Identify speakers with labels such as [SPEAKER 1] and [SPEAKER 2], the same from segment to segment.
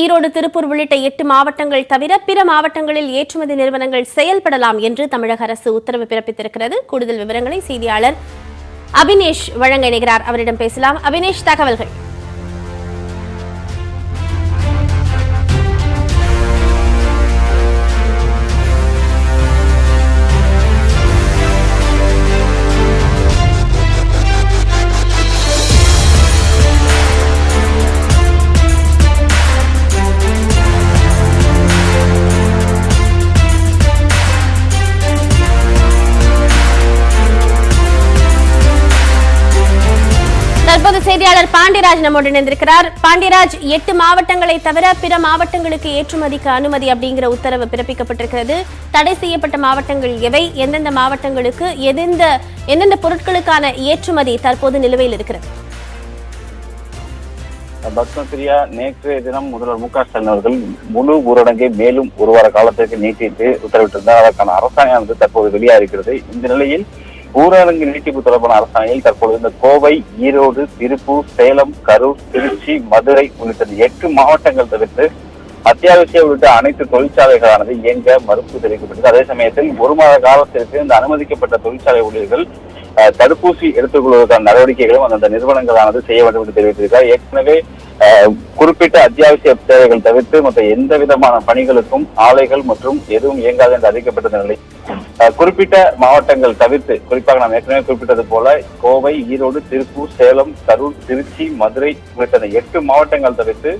[SPEAKER 1] ஈரோடு, திருப்பூர் உள்ளிட்ட 8 மாவட்டங்கள் தவிர பிற மாவட்டங்களில் ஏற்றுமதி நிறுவனங்கள் செயல்படலாம் என்று தமிழக அரசு உத்தரவு பிறப்பித்திருக்கிறது. கூடுதல் விவரங்களை செய்தியாளர் அபினேஷ் வழங்க இணைகிறார். அவரிடம் பேசலாம். அபினேஷ், தகவல்கள். தற்போது செய்தியாளர் பாண்டியராஜ் நம்மோடு இணைந்திருக்கிறார். பாண்டியராஜ், 8 மாவட்டங்களை தவிர பிற மாவட்டங்களுக்கு ஏற்றுமதிக்கு அனுமதி அப்படிங்கிற உத்தரவு பிறப்பிக்கப்பட்டிருக்கிறது. தடை செய்யப்பட்ட மாவட்டங்கள் எவை? எந்தெந்த மாவட்டங்களுக்கு எந்தெந்த பொருட்களுக்கான ஏற்றுமதி தற்போது நிலுவையில் இருக்கிறது?
[SPEAKER 2] பத்மபிரியா, நேற்றைய தினம் முதல்வர் மு.க.ஸ்டாலின் அவர்கள் முழு ஊரடங்கை மேலும் ஒரு வார காலத்திற்கு நீட்டித்து உத்தரவிட்டிருந்தார். அதற்கான அரசாணையானது தற்போது வெளியாகிறது. இந்த நிலையில் ஊரடங்கு நீட்டிப்பு தொடர்பான அரசாணையில் தற்போது இந்த கோவை, ஈரோடு, திருப்பூர், சேலம், கரூர், திருச்சி, மதுரை உள்ளிட்ட 8 மாவட்டங்கள் தவிர்த்து அத்தியாவசிய உள்ளிட்ட அனைத்து தொழிற்சாலைகளானது இயங்க மறுப்பு தெரிவிக்கப்பட்டது. அதே சமயத்தில் 1 மாத காலத்திற்கு இந்த அனுமதிக்கப்பட்ட தொழிற்சாலை ஊழியர்கள் தடுப்பூசி எடுத்துக் கொள்வதற்கான நடவடிக்கைகளும் அந்த நிறுவனங்களானது செய்ய வேண்டும் என்று தெரிவித்திருக்கிறார். ஏற்கனவே குறிப்பிட்ட அத்தியாவசிய தேவைகள் தவிர்த்து மற்ற எந்த விதமான பணிகளுக்கும் ஆலைகள் மற்றும் எதுவும் இயங்காது என்று அறிவிக்கப்பட்ட நிலை குறிப்பிட்ட மாவட்டங்கள் தவிர்த்து, குறிப்பாக நாம் ஏற்கனவே குறிப்பிட்டது போல கோவை, ஈரோடு, திருப்பூர், சேலம், கரூர், திருச்சி, மதுரை உள்ளிட்ட 8 மாவட்டங்கள் தவிர்த்து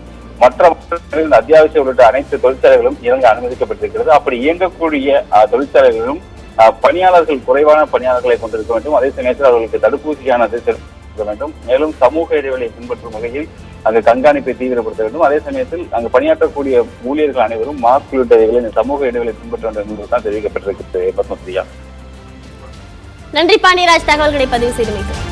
[SPEAKER 2] மற்ற மாவட்டங்களில் இந்த அத்தியாவசிய உள்ளிட்ட அனைத்து தொழிற்சாலைகளும் இயங்க அனுமதிக்கப்பட்டிருக்கிறது. அப்படி இயங்கக்கூடிய தொழிற்சாலைகளிலும் பணியாளர்கள் குறைவான பணியாளர்களை கொண்டிருக்க வேண்டும். அதே சமயத்தில் அவர்களுக்கு தடுப்பூசியானது செலுத்த வேண்டும். மேலும் சமூக இடைவெளியை பின்பற்றும் வகையில் அங்கு கண்காணிப்பை தீவிரப்படுத்த வேண்டும். அதே சமயத்தில் அங்கு பணியாற்றக்கூடிய ஊழியர்கள் அனைவரும் மாஸ்க் உள்ளிட்ட இந்த சமூக இடைவெளியை பின்பற்ற வேண்டும் என்பதுதான் தெரிவிக்கப்பட்டிருக்கிறது. பத்மபிரியா,
[SPEAKER 1] நன்றி பாண்டியராஜ், தகவல்களை பதிவு செய்தமைக்கு.